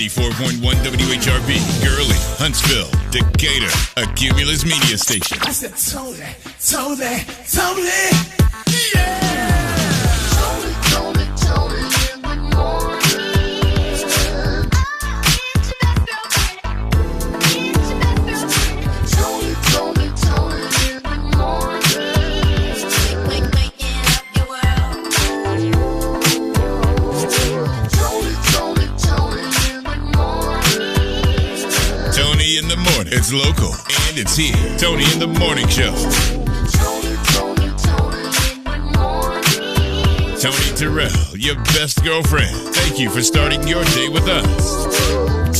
94.1 WHRP, Gurley, Huntsville, Decatur, a Cumulus media station. I said, Tony, yeah! Tony, in the morning. Tony, in the morning. Waking up your world. Tony in the morning. Tony in the morning. It's local and it's here. Tony in the Morning Show. Tony Terrell, your best girlfriend. Thank you for starting your day with us.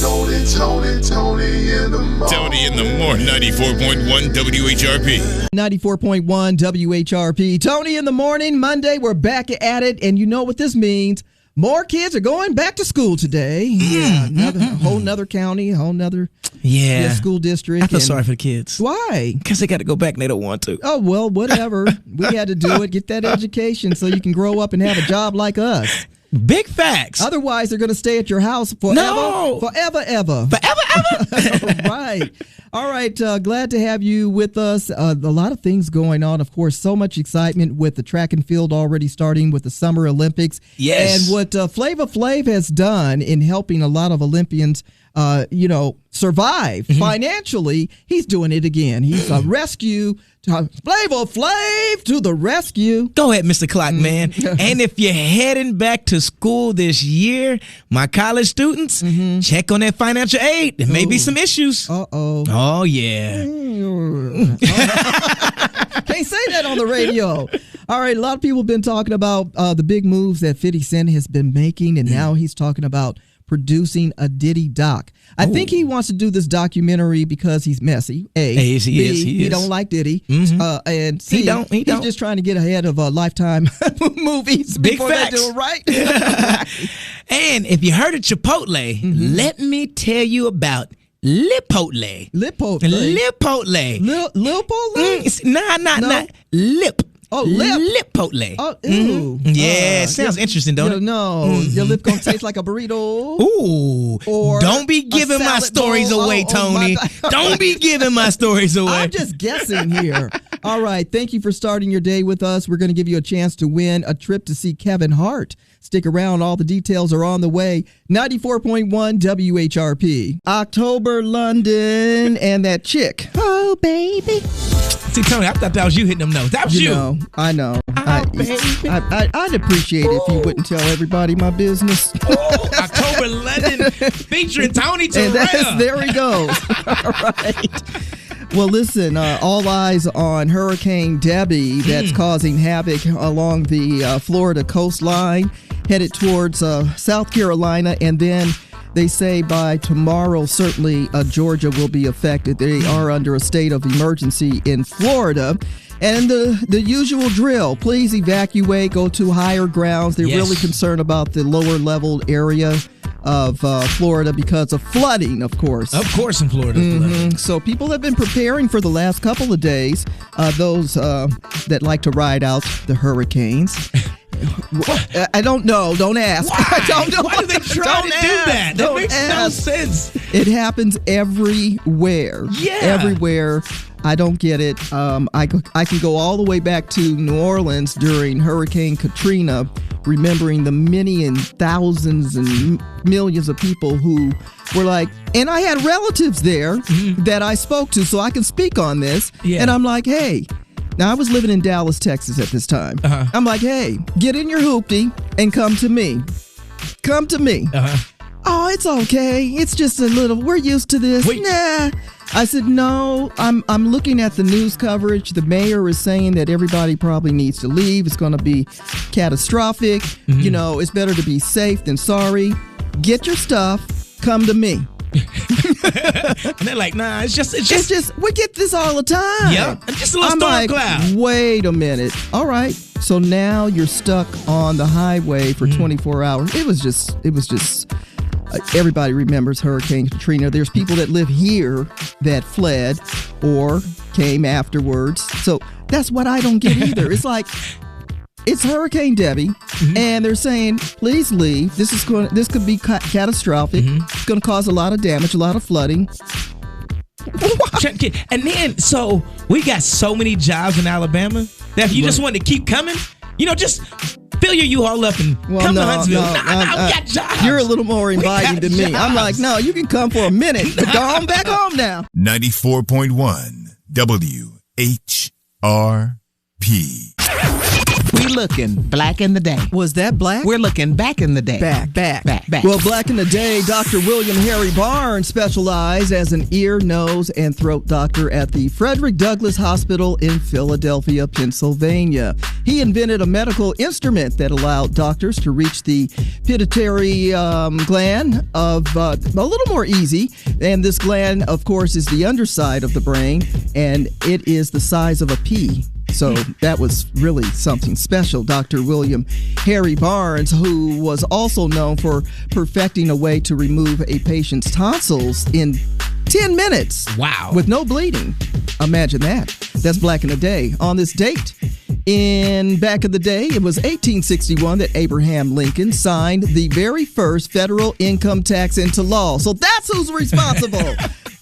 Tony in the morning. Tony in the morning. 94.1 WHRP. 94.1 WHRP. Tony in the morning. Monday, we're back at it. And you know what this means. More kids are going back to school today. Yeah, whole nother county, whole nother school district. I feel sorry for the kids. Why? Because they got to go back and they don't want to. Oh, well, whatever. We had to do it. Get that education so you can grow up and have a job like us. Big facts. Otherwise, they're going to stay at your house forever. No. Forever, ever. Right. All right. Glad to have you with us. A lot of things going on. Of course, so much excitement with the track and field already starting with the Summer Olympics. Yes. And what Flav has done in helping a lot of Olympians, survive financially, he's doing it again. He's a rescue. Flav to the rescue. Go ahead, Mr. Clock Man. And if you're heading back to school this year, my college students, check on that financial aid. There may be some issues. Uh-oh. Oh, yeah. Can't say that on the radio. All right, a lot of people have been talking about the big moves that 50 Cent has been making, and now he's talking about producing a Diddy doc. I think he wants to do this documentary because he's messy. A. He is. He don't like Diddy. And C. He don't. He's just trying to get ahead of Lifetime movies before they do it right. And if you heard of Chipotle, let me tell you about Lipotle. Lipotle. Not lip. Oh, lip. Lipotle. Oh, ew. Yeah, sounds interesting, don't it? No, your lip gonna taste like a burrito. Ooh. Or don't be giving my stories away, Tony. Don't be giving my stories away. I'm just guessing here. All right, thank you for starting your day with us. We're going to give you a chance to win a trip to see Kevin Hart. Stick around. All the details are on the way. 94.1 WHRP. October, London, and that chick. Oh, baby. See, Tony, I thought that was you hitting them notes. That was you. I know. I'd appreciate it if you wouldn't tell everybody my business. October, London, featuring Tony Terrell. There he goes. All right. Well, listen, all eyes on Hurricane Debby that's causing havoc along the Florida coastline, headed towards South Carolina, and then they say by tomorrow, certainly Georgia will be affected. They are under a state of emergency in Florida. And the usual drill, please evacuate, go to higher grounds. They're really concerned about the lower level area of Florida because of flooding, of course. Of course in Florida. So people have been preparing for the last couple of days, those that like to ride out the hurricanes. I don't know. Don't ask. Why? I don't know. Why do they try to do that? That makes no sense. It happens everywhere. Yeah. Everywhere. I don't get it. I can go all the way back to New Orleans during Hurricane Katrina, remembering the many and thousands and millions of people who were like, and I had relatives there that I spoke to, so I can speak on this. Yeah. And I'm like, hey. Now, I was living in Dallas, Texas at this time. I'm like, hey, get in your hoopty and come to me. Come to me. Oh, it's okay. It's just a little, we're used to this. Nah. I said, no, I'm looking at the news coverage. The mayor is saying that everybody probably needs to leave. It's going to be catastrophic. You know, it's better to be safe than sorry. Get your stuff. Come to me. And they're like, nah, it's just we get this all the time. Yep. Just a little storm cloud. Wait a minute. All right. So now you're stuck on the highway for 24 hours. It was just everybody remembers Hurricane Katrina. There's people that live here that fled or came afterwards. So that's what I don't get either. It's like, it's Hurricane Debby, and they're saying, please leave. This could be catastrophic. It's going to cause a lot of damage, a lot of flooding. And then, so we got so many jobs in Alabama that if you just want to keep coming, just fill your U-Haul up and come to Huntsville. We got jobs. You're a little more inviting than me. I'm like, no, you can come for a minute, but go on back home now. 94.1 WHRP. We looking black in the day. Was that black? We're looking back in the day. Back. Well, Well, back in the day, Dr. William Harry Barnes specialized as an ear, nose, and throat doctor at the Frederick Douglass Hospital in Philadelphia, Pennsylvania. He invented a medical instrument that allowed doctors to reach the pituitary gland of a little more easy. And this gland, of course, is the underside of the brain, and it is the size of a pea. So that was really something special. Dr. William Harry Barnes, who was also known for perfecting a way to remove a patient's tonsils in 10 minutes. Wow. With no bleeding. Imagine that. That's black in the day. On this date, back in the day, it was 1861 that Abraham Lincoln signed the very first federal income tax into law. So that's who's responsible.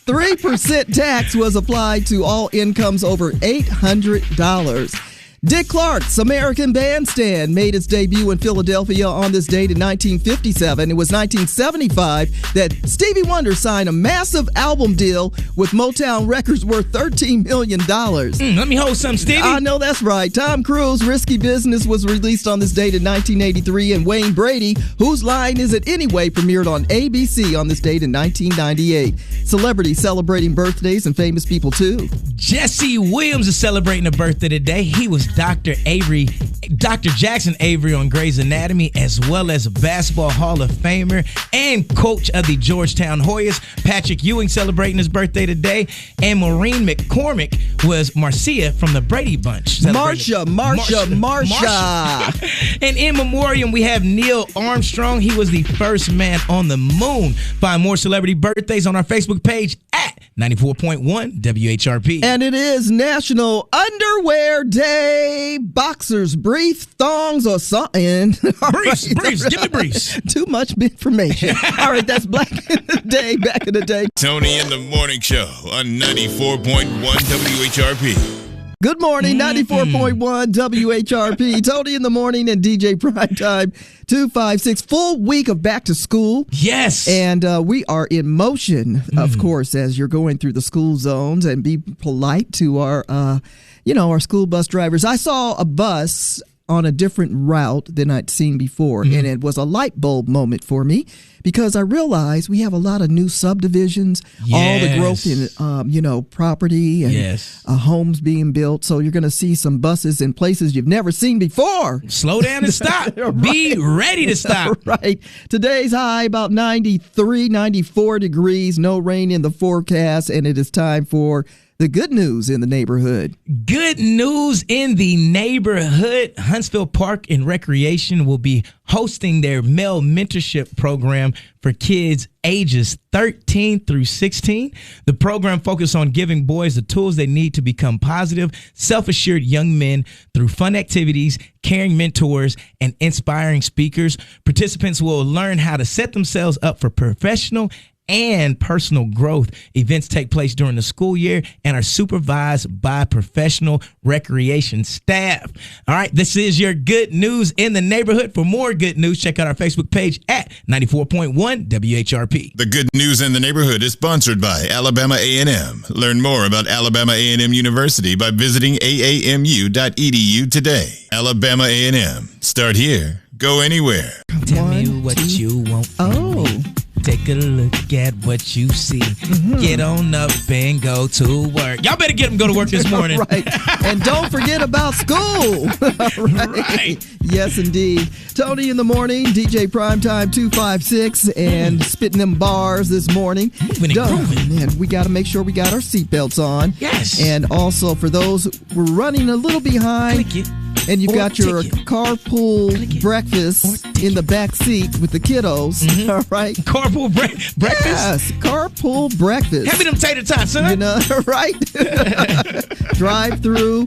3% tax was applied to all incomes over $800. Dick Clark's American Bandstand made its debut in Philadelphia on this date in 1957. It was 1975 that Stevie Wonder signed a massive album deal with Motown Records worth $13 million. Let me hold some, Stevie. I know that's right. Tom Cruise' Risky Business was released on this date in 1983, and Wayne Brady, Whose Line Is It Anyway, premiered on ABC on this date in 1998. Celebrities celebrating birthdays and famous people, too. Jesse Williams is celebrating a birthday today. He was Dr. Jackson Avery on Grey's Anatomy, as well as a Basketball Hall of Famer and coach of the Georgetown Hoyas. Patrick Ewing celebrating his birthday today. And Maureen McCormick was Marcia from the Brady Bunch. Marsha. And in memoriam, we have Neil Armstrong. He was the first man on the moon. Find more celebrity birthdays on our Facebook page at 94.1 WHRP. And it is National Underwear Day. Boxers, briefs, thongs, or something. Briefs. Give me briefs. Too much information. All right, that's Black in the Day, back in the day. Tony in the Morning Show on 94.1 WHRP. Good morning, 94.1 WHRP. Tony in the Morning and DJ Primetime 256. Full week of back to school. Yes. And we are in motion, of course, as you're going through the school zones, and be polite to our, our school bus drivers. I saw a bus on a different route than I'd seen before, and it was a light bulb moment for me, because I realized we have a lot of new subdivisions, all the growth in, property and homes being built. So you're going to see some buses in places you've never seen before. Slow down and stop. Right. Be ready to stop. Right. Today's high about 93, 94 degrees, no rain in the forecast, and it is time for the good news in the neighborhood. Good news in the neighborhood. Huntsville Park and Recreation will be hosting their male mentorship program for kids ages 13 through 16. The program focuses on giving boys the tools they need to become positive, self-assured young men through fun activities, caring mentors, and inspiring speakers. Participants will learn how to set themselves up for professional and personal growth. Events take place during the school year and are supervised by professional recreation staff. All right, this is your good news in the neighborhood. For more good news, check out our Facebook page at 94.1 WHRP. The Good News in the Neighborhood is sponsored by Alabama A&M. Learn more about Alabama A&M University by visiting aamu.edu today. Alabama A&M. Start here. Go anywhere. Tell me what you want from me. Take a look at what you see. Get on up and go to work. Y'all better get them go to work this morning. Right. And don't forget about school. Right. Yes, indeed. Tony in the Morning, DJ Primetime 256, and spitting them bars this morning. Moving and grooving. And we got to make sure we got our seatbelts on. Yes. And also, for those we're running a little behind, Click it. and you Or got your ticket. carpool breakfast in the back seat with the kiddos. All right. Carpool breakfast. Yes, carpool breakfast. Hand me them tater tots, son. You know, right? Drive-through.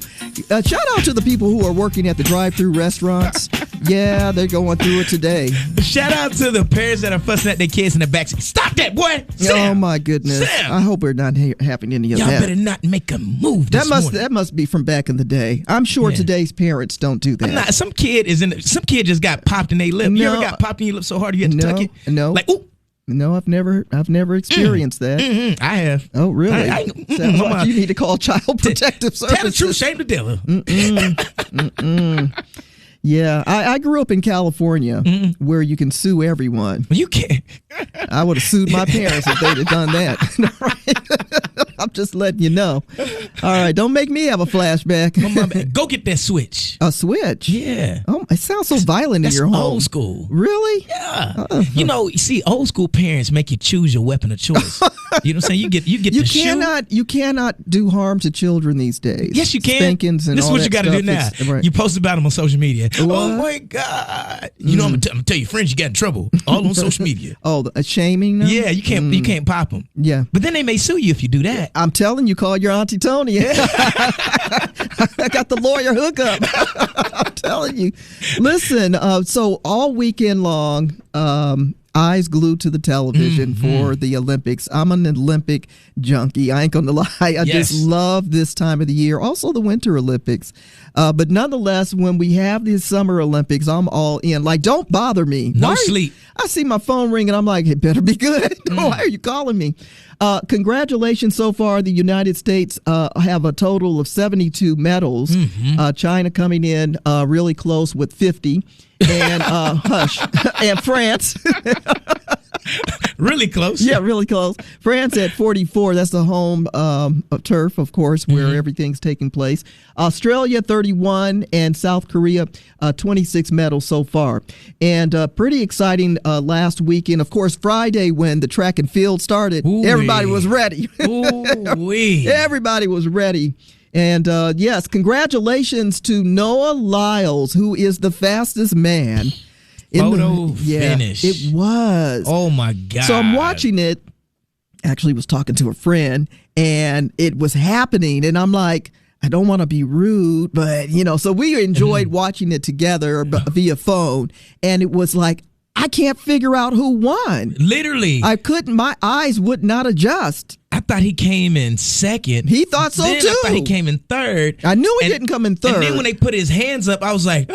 Shout out to the people who are working at the drive-through restaurants. Yeah, they're going through it today. Shout out to the parents that are fussing at their kids in the backseat. Stop that, boy! Sam! Oh my goodness! Sam! I hope we're not having any of Y'all that. better not make a move. That this morning. that must be from back in the day. I'm sure Yeah. today's parents don't do that. Nah, some kid just got popped in their lip. You No. ever got popped in your lip so hard you had to No, tuck it? no. Like, ooh. No, I've never experienced that. I have. Oh, really? I Sounds like you need to call Child Protective Services. Tell the truth, shame the devil. Yeah, I grew up in California where you can sue everyone. You can't. I would have sued my parents if they'd have done that. Right? I'm just letting you know. All right, don't make me have a flashback. Oh, my bad. Go get that switch. A switch? Yeah. Oh, it sounds so violent That's in your home. old school. Really? Yeah. You know, you see, old school parents make you choose your weapon of choice. You know what I'm saying? You get the shoe. You cannot do harm to children these days. Yes, you can. Spankings and this is all what that you got to do now. stuff. Right. You post about them on social media. Oh What? my God! You know, I'm gonna tell your friends you got in trouble all on social media. Oh, shaming them? Yeah, you can't pop them. Yeah. But then they may sue you if you do that. I'm telling you, call your Auntie Tony. I got the lawyer hookup. I'm telling you. Listen, so all weekend long, eyes glued to the television for the Olympics. I'm an Olympic junkie. I ain't gonna lie. I just love this time of the year. Also the Winter Olympics. But nonetheless, when we have these Summer Olympics, I'm all in. Like, don't bother me. No sleep. I see my phone ring and I'm like, it better be good. Why are you calling me? Congratulations so far. The United States have a total of 72 medals. China coming in really close with 50. And and France. Really close. Yeah, really close. France at 44. That's the home turf, of course, where everything's taking place. Australia 31 and South Korea 26 medals so far. And pretty exciting last weekend. Of course, Friday when the track and field started, everybody was ready. Ooh-wee. Everybody was ready. And yes, congratulations to Noah Lyles, who is the fastest man. Finish. It was. Oh my God. So I'm watching it. Actually was talking to a friend and it was happening. And I'm like, I don't want to be rude, but so we enjoyed watching it together via phone. And it was like, I can't figure out who won. Literally. My eyes would not adjust. I thought he came in second. He thought so then too. I thought he came in third. I knew he didn't come in third. And then when they put his hands up, I was like,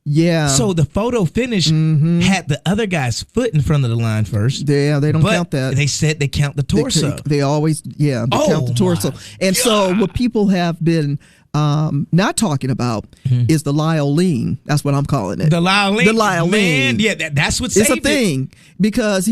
yeah. So the photo finish had the other guy's foot in front of the line first. Yeah, they don't but count that. They said they count the torso. They always, they count the torso. And so what people have been not talking about is the Lyle lean. That's what I'm calling it. The Lyle lean. The Lyle lean. Yeah, that's what it's saved a thing because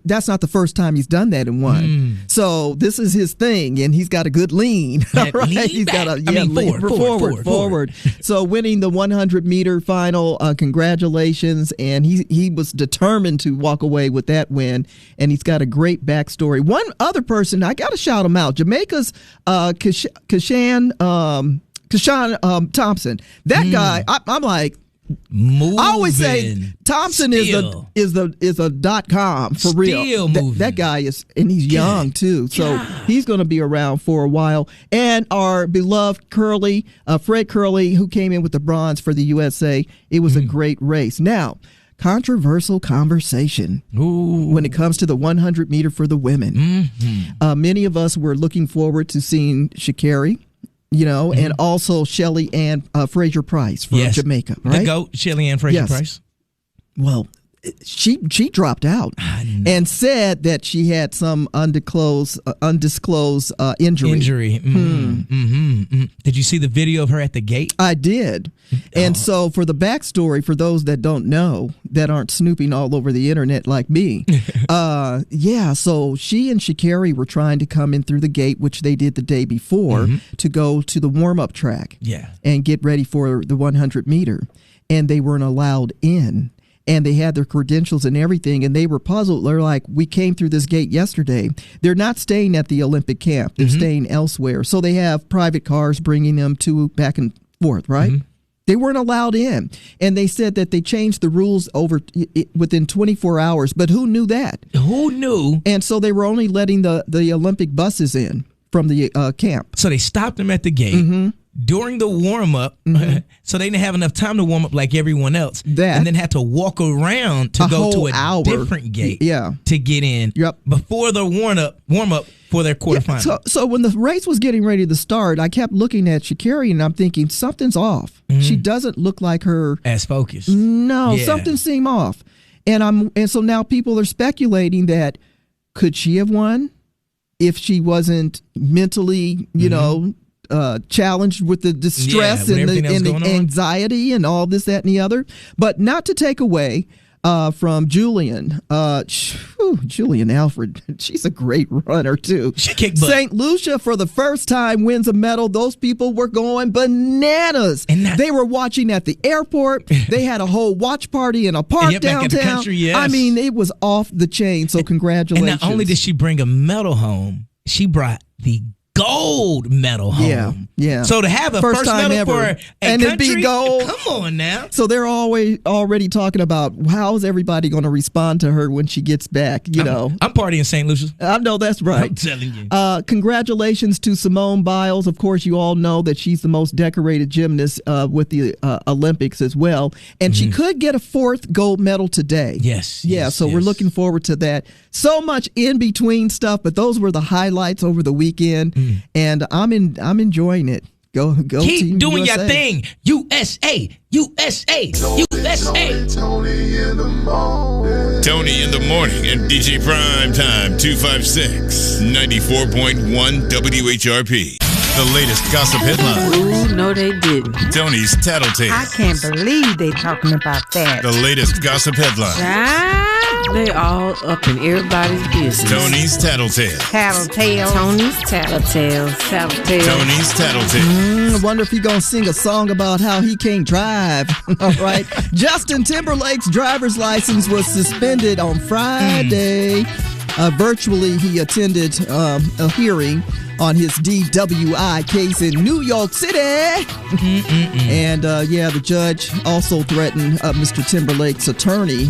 that's not the first time he's done that in one. So this is his thing, and he's got a good lean. That right? lean He's got a back. forward. So winning the 100-meter final, congratulations, and he was determined to walk away with that win, and he's got a great backstory. One other person, I got to shout him out, Jamaica's Kashan Thompson. That guy, I'm like, Moving. I always say Thompson is a .com for real. That guy is, and he's young too, so he's going to be around for a while. And our beloved Curly, Fred Curly, who came in with the bronze for the USA. It was a great race. Now, controversial conversation when it comes to the 100-meter for the women. Many of us were looking forward to seeing Sha'Carri. And also Shelly Ann Fraser Price from Jamaica, right? The GOAT, Shelly Ann Fraser Price. Well, she dropped out and said that she had some undisclosed injury. Did you see the video of her at the gate? I did. And so for the backstory, for those that don't know, that aren't snooping all over the internet like me, so she and Sha'Carri were trying to come in through the gate, which they did the day before, to go to the warm-up track and get ready for the 100-meter. And they weren't allowed in. And they had their credentials and everything, and they were puzzled. They're like, we came through this gate yesterday. They're not staying at the Olympic camp. They're staying elsewhere. So they have private cars bringing them back and forth, right? They weren't allowed in. And they said that they changed the rules within 24 hours. But who knew that? Who knew? And so they were only letting the Olympic buses in from the camp. So they stopped them at the gate during the warm-up, so they didn't have enough time to warm up like everyone else. And then had to walk around to go to a different gate to get in before the warm-up for their quarterfinal. So when the race was getting ready to start, I kept looking at Sha'Carri and I'm thinking, something's off. She doesn't look like her. As focused. No, something seemed off. And so now people are speculating that could she have won if she wasn't mentally, you know, challenged with the distress and the anxiety and all this, that, and the other. But not to take away from Julian. Julian Alfred. She's a great runner, too. She kicked butt. St. Lucia, for the first time, wins a medal. Those people were going bananas. And they were watching at the airport. They had a whole watch party in a park downtown. Back at the country, yes. I mean, it was off the chain. So congratulations. And not only did she bring a medal home, she brought the gold medal home. Yeah. So to have a first medal time for ever. a And country, it'd be gold. Come on now. So they're already talking about how's everybody going to respond to her when she gets back, you know. I'm partying St. Lucia. I know that's right. I'm telling you. Congratulations to Simone Biles. Of course, you all know that she's the most decorated gymnast with the Olympics as well. And she could get a 4th gold medal today. Yes. So we're looking forward to that. So much in between stuff, but those were the highlights over the weekend. And I'm enjoying it. Go Keep Team doing USA. your thing. USA. Tony in the morning. Tony in the morning and DJ Prime Time 256 94.1 WHRP. The latest gossip headlines. Ooh, no, they didn't. Tony's Tattletale. I can't believe they talking about that. The latest gossip headlines. They all up in everybody's business. Tony's Tattletale. Tattletale. Tony's Tattletale. Tattletale. Tony's Tattletale. I wonder if he's going to sing a song about how he can't drive. All right. Justin Timberlake's driver's license was suspended on Friday. Virtually, he attended a hearing on his DWI case in New York City. And the judge also threatened Mr. Timberlake's attorney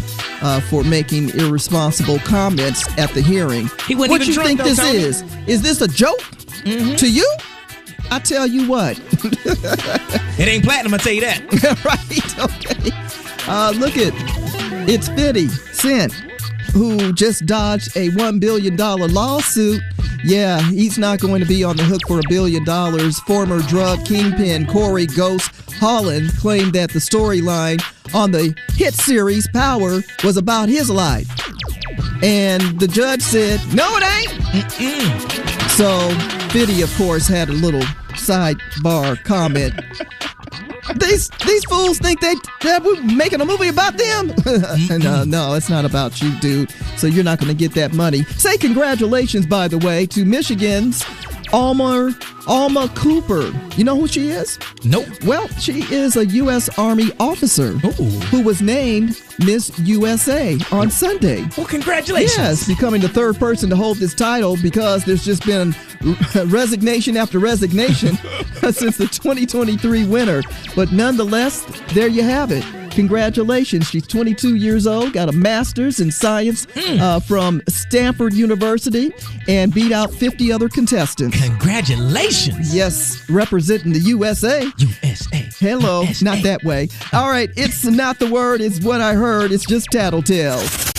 for making irresponsible comments at the hearing. He wasn't what even you drunk, think though, this Tony. is? Is this a joke to you? I tell you what. It ain't platinum, I tell you that. Right? Okay. Look at it's 50 Cent, who just dodged a $1 billion lawsuit. Yeah, he's not going to be on the hook for $1 billion. Former drug kingpin Corey Ghost Holland claimed that the storyline on the hit series Power was about his life. And the judge said, no, it ain't. So, Fiddy, of course, had a little sidebar comment. These fools think that we're making a movie about them. No, it's not about you, dude. So you're not going to get that money. Say congratulations, by the way, to Michigan's Alma Cooper. You know who she is? Nope. Well, she is a U.S. Army officer who was named Miss USA on Sunday. Well, congratulations. Yes, becoming the 3rd person to hold this title because there's just been resignation after resignation since the 2023 winner. But nonetheless, there you have it. Congratulations. She's 22 years old, got a master's in science from Stanford University, and beat out 50 other contestants. Congratulations. Yes, representing the USA. USA. Hello, USA. not that way. All right, it's not the word, it's what I heard. It's just tattletales.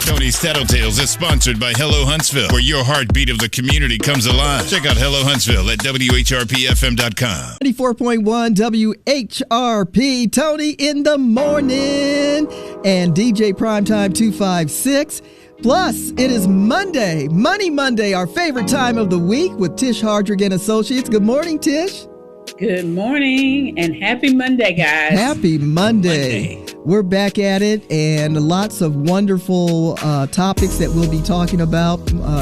Tony's Tattletales is sponsored by Hello Huntsville, where your heartbeat of the community comes alive. Check out Hello Huntsville at WHRPFM.com. 94.1 WHRP, Tony in the morning, and DJ Primetime 256. Plus, it is Monday, Money Monday, our favorite time of the week with Tish Hardric Associates. Good morning, Tish. Good morning and happy Monday, guys. Happy Monday. We're back at it, and lots of wonderful topics that we'll be talking about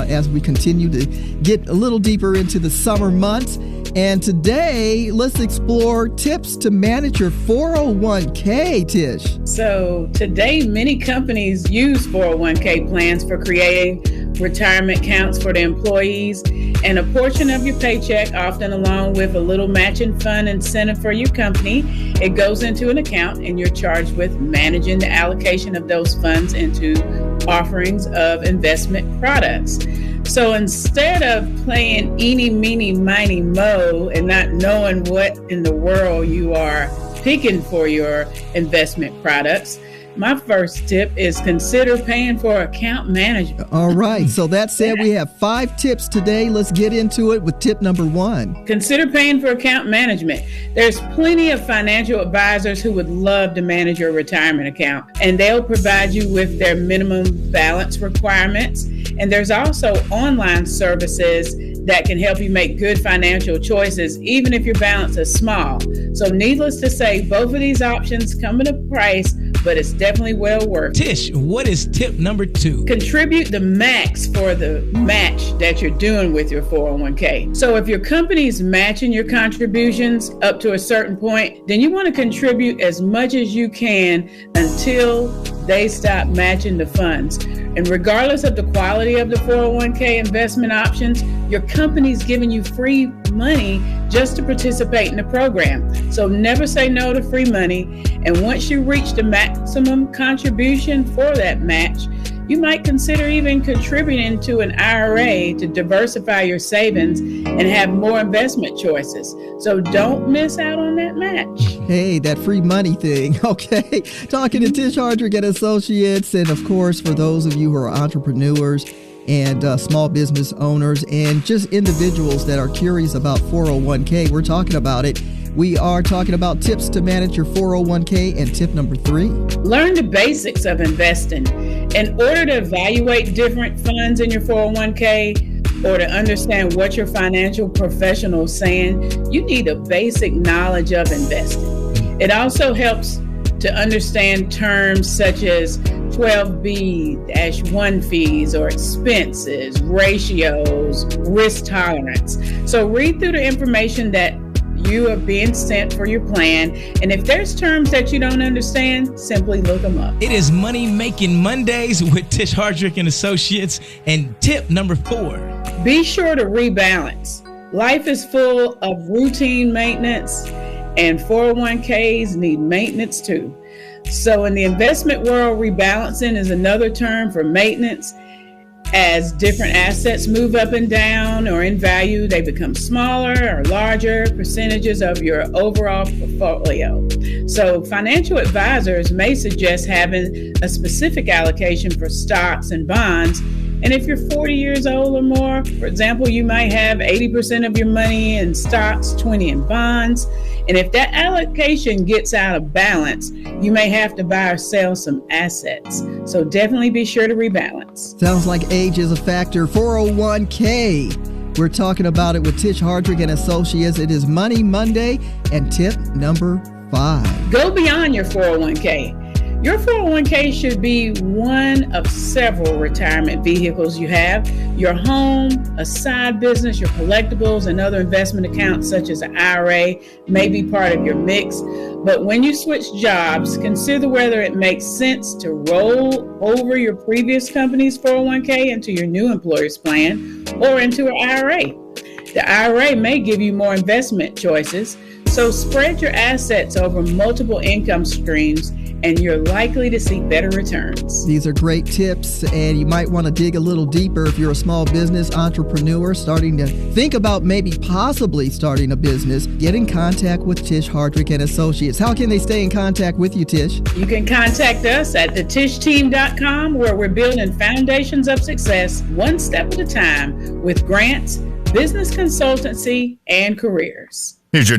as we continue to get a little deeper into the summer months. And today, let's explore tips to manage your 401k, Tish. So today, many companies use 401k plans for creating retirement accounts for the employees, and a portion of your paycheck, often along with a little matching fund incentive for your company, it goes into an account and you're charged with managing the allocation of those funds into offerings of investment products. So instead of playing eeny, meeny, miny, mo and not knowing what in the world you are picking for your investment products, my first tip is consider paying for account management. All right. So that said, we have 5 tips today. Let's get into it with tip number 1. Consider paying for account management. There's plenty of financial advisors who would love to manage your retirement account, and they'll provide you with their minimum balance requirements. And there's also online services that can help you make good financial choices, even if your balance is small. So needless to say, both of these options come at a price, but it's definitely well worth it. Tish, what is tip number 2? Contribute the max for the match that you're doing with your 401k. So if your company's matching your contributions up to a certain point, then you want to contribute as much as you can until they stop matching the funds. And regardless of the quality of the 401k investment options, your company's giving you free money just to participate in the program. So never say no to free money. And once you reach the maximum contribution for that match, you might consider even contributing to an IRA to diversify your savings and have more investment choices. So don't miss out on that match. Hey, that free money thing. Okay. Talking to Tish Hardric Associates. And of course, for those of you who are entrepreneurs and small business owners and just individuals that are curious about 401k, we're talking about it. We are talking about tips to manage your 401k, and tip number 3. Learn the basics of investing. In order to evaluate different funds in your 401k or to understand what your financial professional is saying, you need a basic knowledge of investing. It also helps to understand terms such as 12B-1 fees or expenses, ratios, risk tolerance. So read through the information that you are being sent for your plan. And if there's terms that you don't understand, simply look them up. It is Money Making Mondays with Tish Hardric and Associates. And tip number 4. Be sure to rebalance. Life is full of routine maintenance, and 401ks need maintenance too. So in the investment world, rebalancing is another term for maintenance. As different assets move up and down or in value, they become smaller or larger percentages of your overall portfolio. So financial advisors may suggest having a specific allocation for stocks and bonds. And if you're 40 years old or more, for example, you might have 80% of your money in stocks, 20 in bonds. And if that allocation gets out of balance, you may have to buy or sell some assets. So definitely be sure to rebalance. Sounds like age is a factor. 401k. We're talking about it with Tish Hardric and Associates. It is Money Monday, and tip number 5. Go beyond your 401k. Your 401k should be one of several retirement vehicles you have. Your home, a side business, your collectibles, and other investment accounts such as an IRA may be part of your mix. But when you switch jobs, consider whether it makes sense to roll over your previous company's 401k into your new employer's plan or into an IRA. The IRA may give you more investment choices, so spread your assets over multiple income streams and you're likely to see better returns. These are great tips, and you might want to dig a little deeper if you're a small business entrepreneur starting to think about maybe possibly starting a business. Get in contact with Tish Hardric and Associates. How can they stay in contact with you, Tish? You can contact us at thetishteam.com, where we're building foundations of success one step at a time with grants, business consultancy, and careers. Here's your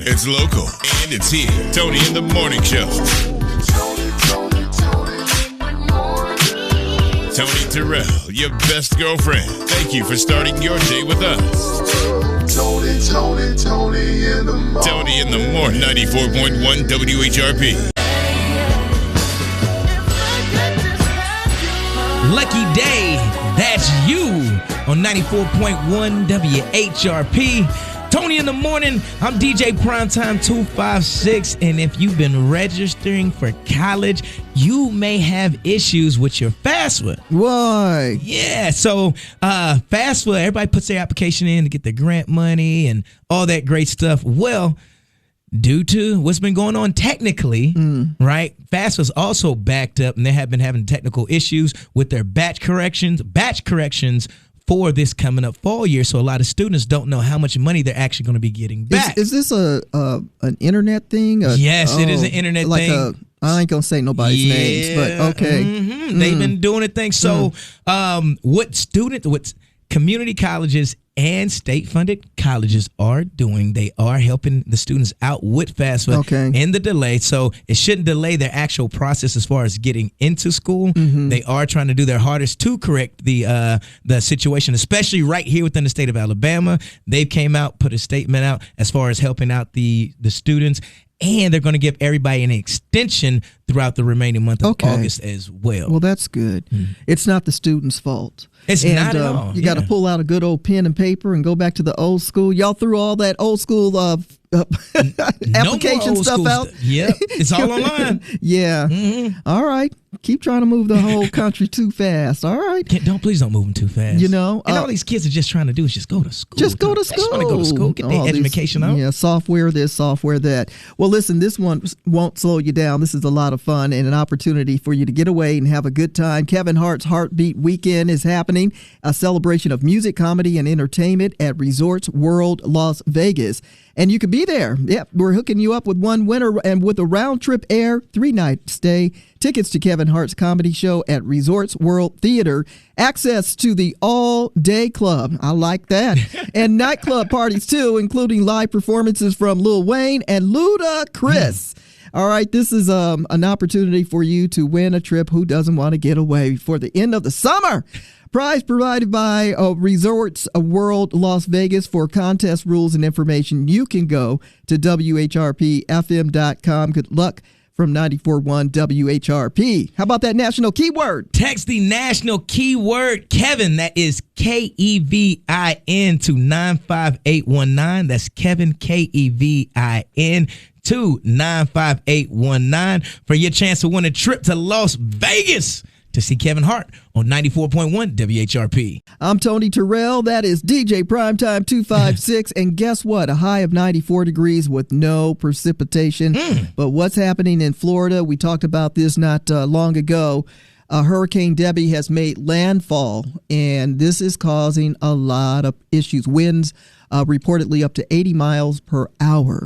It's local, and it's here. Tony in the Morning Show. Tony Terrell, your best girlfriend. Thank you for starting your day with us. Tony in the morning. Tony in the morning. 94.1 WHRP. Lucky day, that's you on 94.1 WHRP. Tony in the morning, I'm DJ Primetime 256, and if you've been registering for college, you may have issues with your FASFA. Why? Yeah, so FASFA, everybody puts their application in to get their grant money and all that great stuff. Well, due to what's been going on technically, right, FASFA's also backed up, and they have been having technical issues with their batch corrections for this coming up fall year. So a lot of students don't know how much money they're actually going to be getting back. Is this an internet thing? Yes, it is an internet thing. I ain't gonna say nobody's names, but okay. They've been doing a thing. So what community colleges and state-funded colleges are doing, they are helping the students out with FASFA in the delay. So it shouldn't delay their actual process as far as getting into school. They are trying to do their hardest to correct the situation, especially right here within the state of Alabama. They came out, put a statement out as far as helping out the students. And they're going to give everybody an extension throughout the remaining month of August as well. Well, that's good. It's not the student's fault. It's not at all. You got to pull out a good old pen and paper and go back to the old school. Y'all threw all that old school application stuff out. Yep, it's all online. Yeah. All right. Keep trying to move the whole country too fast. All right. Please don't move them too fast. You know, and all these kids are just trying to do is just go to school. Just go to school. They just want to go to school, get their education out. Yeah, software this, software that. Well, listen, this one won't slow you down. This is a lot of fun and an opportunity for you to get away and have a good time. Kevin Hart's Heartbeat Weekend is happening, a celebration of music, comedy, and entertainment at Resorts World Las Vegas. And you could be there. Yep, we're hooking you up with one winner and with a round-trip air 3-night stay. Tickets to Kevin Hart's comedy show at Resorts World Theater. Access to the all-day club. I like that. And nightclub parties, too, including live performances from Lil Wayne and Ludacris. All right, this is an opportunity for you to win a trip. Who doesn't want to get away before the end of the summer? Prize provided by Resorts World Las Vegas. For contest rules and information, you can go to WHRPFM.com. Good luck from 94.1 WHRP. How about that national keyword? Text the national keyword Kevin. That is KEVIN to 95819. That's Kevin, KEVIN to 95819 for your chance to win a trip to Las Vegas to see Kevin Hart on 94.1 WHRP. I'm Tony Terrell. That is DJ Primetime 256. And guess what? A high of 94 degrees with no precipitation. But what's happening in Florida? We talked about this not long ago. Hurricane Debby has made landfall, and this is causing a lot of issues. Winds reportedly up to 80 miles per hour.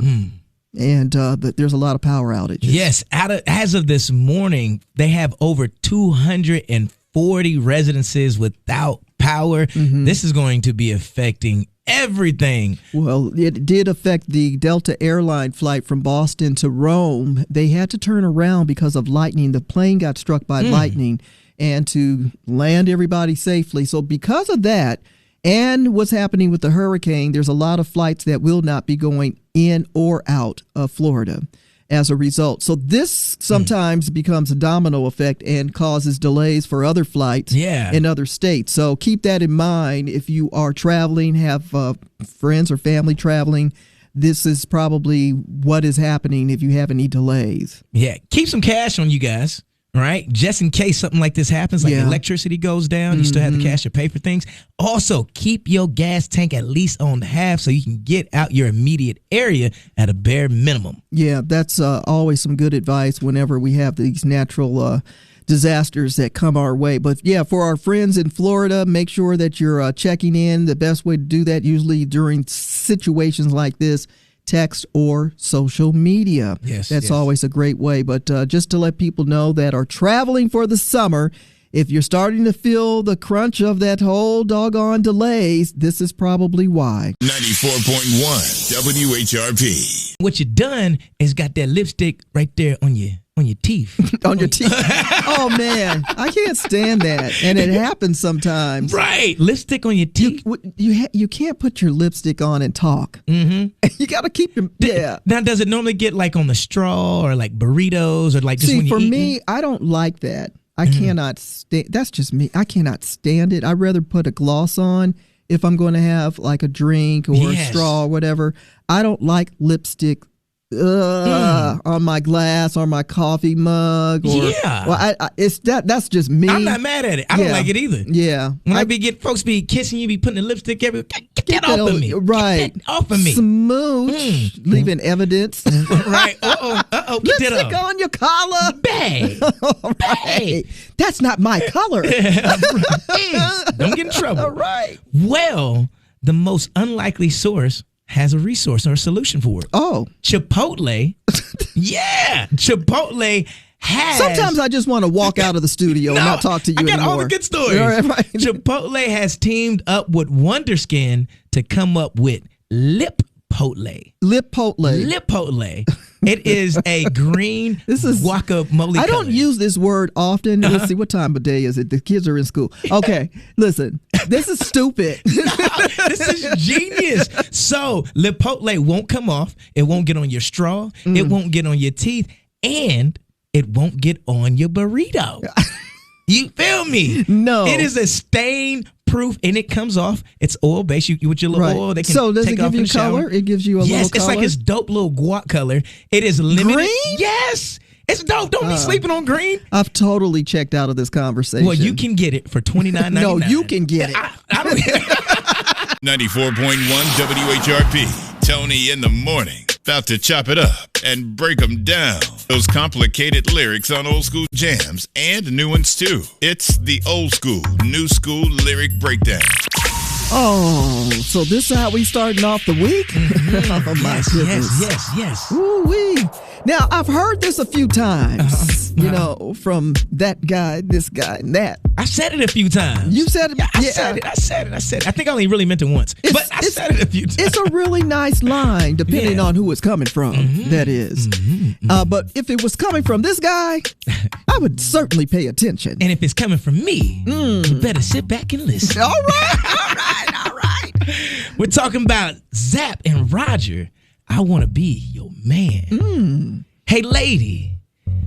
And there's a lot of power outages. Yes, as of this morning, they have over 240 residences without power. This is going to be affecting everything. Well, it did affect the Delta airline flight from Boston to Rome. They had to turn around because of lightning. The plane got struck by lightning, and to land everybody safely. So because of that, and what's happening with the hurricane, there's a lot of flights that will not be going in or out of Florida as a result. So this sometimes becomes a domino effect and causes delays for other flights in other states. So keep that in mind if you are traveling, have friends or family traveling. This is probably what is happening if you have any delays. Yeah, keep some cash on you guys. Right? Just in case something like this happens, like electricity goes down, you still have the cash to pay for things. Also, keep your gas tank at least on half so you can get out your immediate area at a bare minimum. Yeah, that's always some good advice whenever we have these natural disasters that come our way. But yeah, for our friends in Florida, make sure that you're checking in. The best way to do that usually during situations like this, text or social media. That's always a great way. But just to let people know that are traveling for the summer, if you're starting to feel the crunch of that whole doggone delays, this is probably why. 94.1 WHRP. What you done is got that lipstick right there on your on your teeth. On your teeth. Oh, man. I can't stand that. And it happens sometimes. Right. Lipstick on your teeth. You can't put your lipstick on and talk. Mm-hmm. You got to keep your, yeah. Now, does it normally get like on the straw or like burritos or like just when you're for eating? Me, I don't like that. I cannot stand, that's just me. I cannot stand it. I'd rather put a gloss on if I'm going to have like a drink or a straw or whatever. I don't like lipstick on my glass or my coffee mug. Or, well, it's that's just me. I'm not mad at it. I don't like it either. Yeah. When folks be kissing you, be putting the lipstick everywhere. Get that off of me. Right. Get that off of me. Smooch. Leaving evidence. Right. Get lipstick on your collar. Bang. Right. That's not my color. Don't get in trouble. All right. Well, the most unlikely source has a resource or a solution for it. Oh. Chipotle. Yeah. Chipotle has. Sometimes I just want to walk out of the studio and not talk to you anymore. I got all the good stories. Right. Chipotle has teamed up with Wonder Skin to come up with Lipotle. Lipotle. It is a green guacamole. I don't use this word often. Let's see, what time of day is it? The kids are in school. Okay, listen, this is stupid. This is genius. So Lipotle won't come off. It won't get on your straw. It won't get on your teeth, and it won't get on your burrito. You feel me? No. It is a stain-proof, and it comes off. It's oil-based. You with your little oil, they can so does take it give off you in the shower. color? It gives you a little color? Yes, it's like this dope little guac color. It is limited. Green? Yes. It's dope. Don't be sleeping on green. I've totally checked out of this conversation. Well, you can get it for $29.99. No, you can get it. I don't 94.1 WHRP. Tony in the morning. About to chop it up and break them down. Those complicated lyrics on old school jams and new ones too. It's the old school, new school lyric breakdown. Oh, so this is how we starting off the week? Oh, my goodness. Yes. Ooh-wee. Now, I've heard this a few times, you know, from that guy, this guy, and that. I said it a few times. You said it? Yeah, I said it. I think I only really meant it once. But I said it a few times. It's a really nice line, depending on who it's coming from, that is. But if it was coming from this guy, I would certainly pay attention. And if it's coming from me, you better sit back and listen. All right. We're talking about Zapp and Roger. I want to be your man. Hey, lady,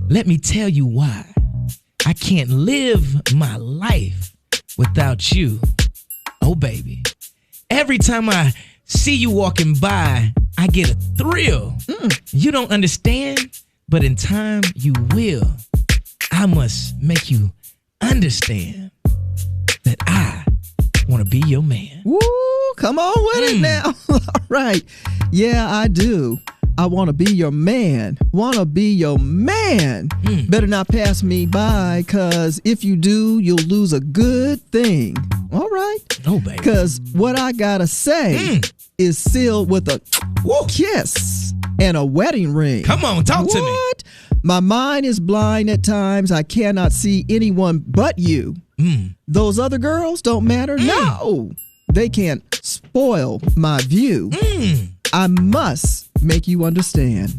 let me tell you why I can't live my life without you. Oh, baby. Every time I see you walking by, I get a thrill. You don't understand, but in time you will. I must make you understand that I want to be your man. Woo, come on with it now. All right. Yeah, I do. I want to be your man. Want to be your man. Better not pass me by, because if you do, you'll lose a good thing. All right? Oh, baby. Because what I got to say is sealed with a kiss and a wedding ring. Come on, talk to me. My mind is blind at times. I cannot see anyone but you. Those other girls don't matter. No, they can't spoil my view. I must make you understand.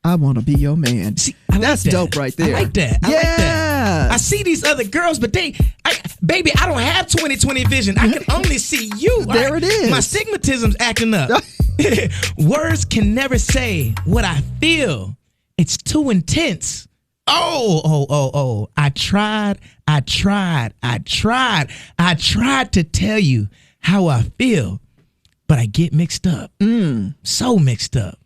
I want to be your man. See, that's dope right there. I like that. I like that. I see these other girls, but baby, I don't have 20/20 vision. I can only see you. There it is. My stigmatism's acting up. Words can never say what I feel. It's too intense. Oh. I tried to tell you how I feel, but I get mixed up. So mixed up.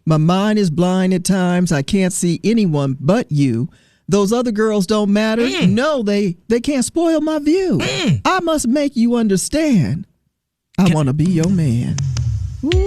My mind is blind at times. I can't see anyone but you. Those other girls don't matter. No, they can't spoil my view. I must make you understand. I want to be your man. Wait.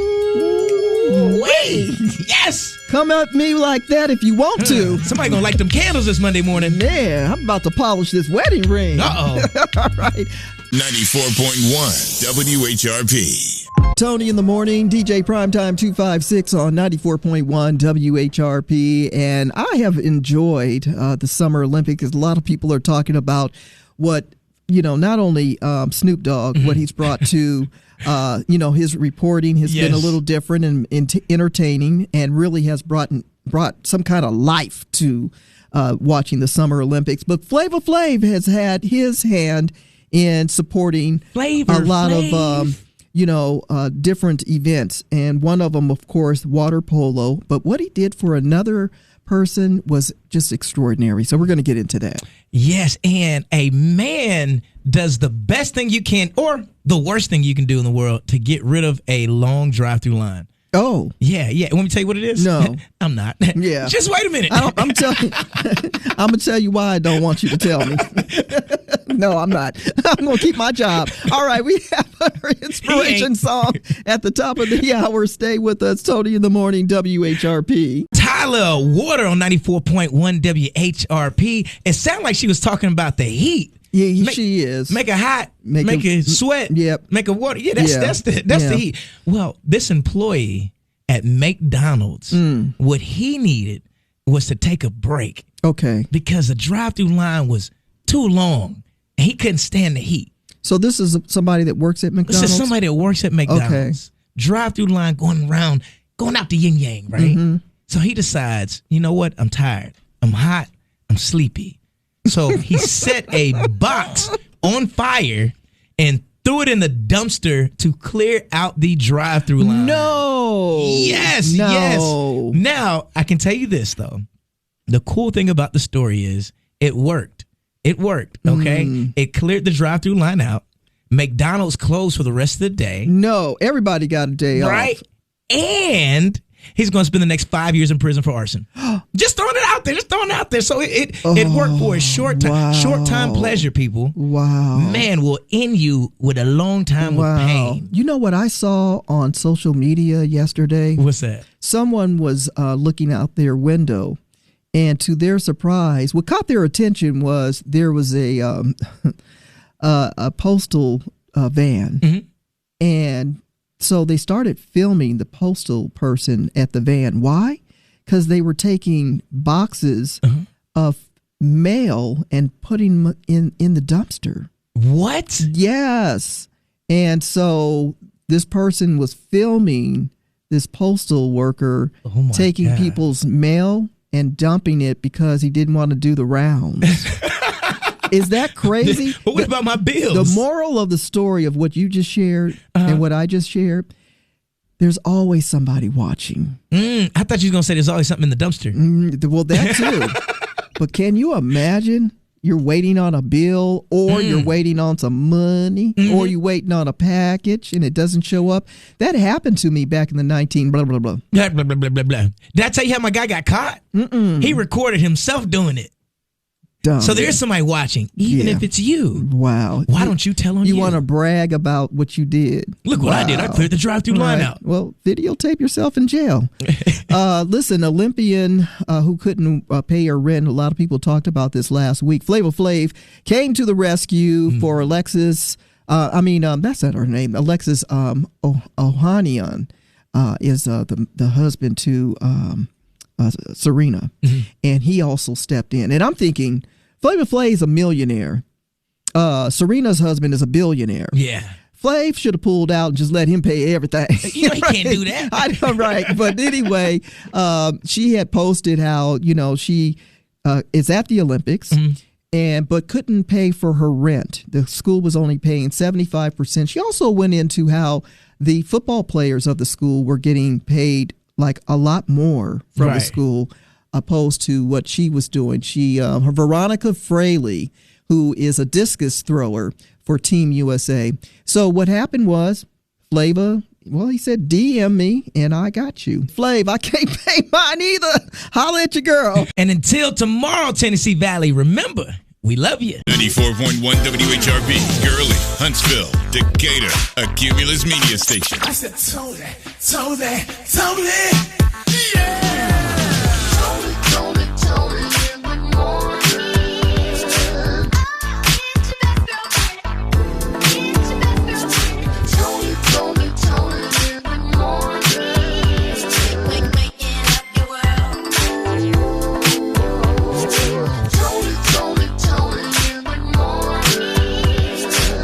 Yes. Come at me like that if you want to. Somebody gonna light them candles this Monday morning. Yeah, I'm about to polish this wedding ring. Uh-oh. All right. 94.1 WHRP. Tony in the morning, DJ Primetime 256 on 94.1 WHRP. And I have enjoyed the Summer Olympics. A lot of people are talking about what, not only Snoop Dogg, what he's brought to, his reporting has been a little different and entertaining, and really has brought brought some kind of life to watching the Summer Olympics. But Flavor Flav has had his hand in supporting a lot of different events, and one of them, of course, water polo. But what he did for another person was just extraordinary. So we're going to get into that. Yes, and a man does the best thing you can, or the worst thing you can do in the world, to get rid of a long drive-through line. Oh. Yeah. Want me to tell you what it is? No. I'm not. Yeah. Just wait a minute. I'm going to tell you why I don't want you to tell me. No, I'm not. I'm going to keep my job. All right, we have our inspiration song at the top of the hour. Stay with us. Tony in the Morning, WHRP. Tyler Water on 94.1 WHRP. It sounded like she was talking about the heat. Yeah, she is. Make it hot, make it sweat, yep. Make it water. Yeah, that's the heat. Well, this employee at McDonald's, what he needed was to take a break. Okay. Because the drive-through line was too long, and he couldn't stand the heat. So this is somebody that works at McDonald's? This is somebody that works at McDonald's. Okay. Drive-through line going out the yin-yang, right? Mm-hmm. So he decides, you know what? I'm tired. I'm hot. I'm sleepy. So he set a box on fire and threw it in the dumpster to clear out the drive-through line. No. Yes. Now, I can tell you this, though. The cool thing about the story is it worked. It worked, okay? It cleared the drive-through line out. McDonald's closed for the rest of the day. No, everybody got a day off. Right? And he's going to spend the next 5 years in prison for arson. Just throwing it out there. So it worked for a short time pleasure, people. Wow. Man will end you with a long time of pain. You know what I saw on social media yesterday? What's that? Someone was looking out their window, and to their surprise, what caught their attention was there was a postal van, and so they started filming the postal person at the van. Why? Because they were taking boxes of mail and putting them in the dumpster. What? Yes. And so this person was filming this postal worker taking people's mail and dumping it because he didn't want to do the rounds. Is that crazy? But what about my bills? The moral of the story of what you just shared and what I just shared, there's always somebody watching. I thought you were going to say there's always something in the dumpster. Well, that too. But can you imagine you're waiting on a bill, or you're waiting on some money, or you're waiting on a package and it doesn't show up? That happened to me back in the blah, blah, blah. Blah, blah, blah, blah, blah, blah. Did I tell you how my guy got caught? He recorded himself doing it. Dumb. So there's somebody watching, even if it's you. Wow. Why don't you tell on you? You want to brag about what you did. Look what I did. I cleared the drive-through line out. Well, videotape yourself in jail. Listen, Olympian who couldn't pay her rent, a lot of people talked about this last week. Flavor Flav came to the rescue for Alexis. That's not her name. Alexis Ohanian is the husband to Serena. And he also stepped in. And I'm thinking, Flavor Flav is a millionaire. Serena's husband is a billionaire. Yeah. Flav should have pulled out and just let him pay everything. You know, he can't do that. I know, right. But anyway, she had posted how, she is at the Olympics but couldn't pay for her rent. The school was only paying 75%. She also went into how the football players of the school were getting paid like a lot more from the school opposed to what she was doing. Her Veronica Fraley, who is a discus thrower for Team USA. So what happened was Flavor, he said, DM me and I got you. Flav, I can't pay mine either. Holla at your girl. And until tomorrow, Tennessee Valley, remember, we love you. 94.1 WHRP, Gurley, Huntsville, Decatur, a Cumulus media station. I said, Tony, yeah! Tony in the morning. Tony in the morning. Waking up your world. Tony in the morning.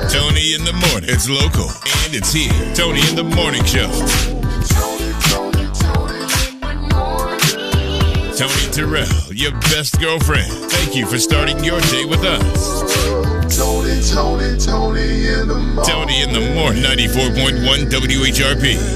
Tony in the morning. It's local and it's here. Tony in the Morning Show. Tony in the morning. Tony Terrell, your best girlfriend. Thank you for starting your day with us. Tony in the morning. Tony in the morning. 94.1 WHRP.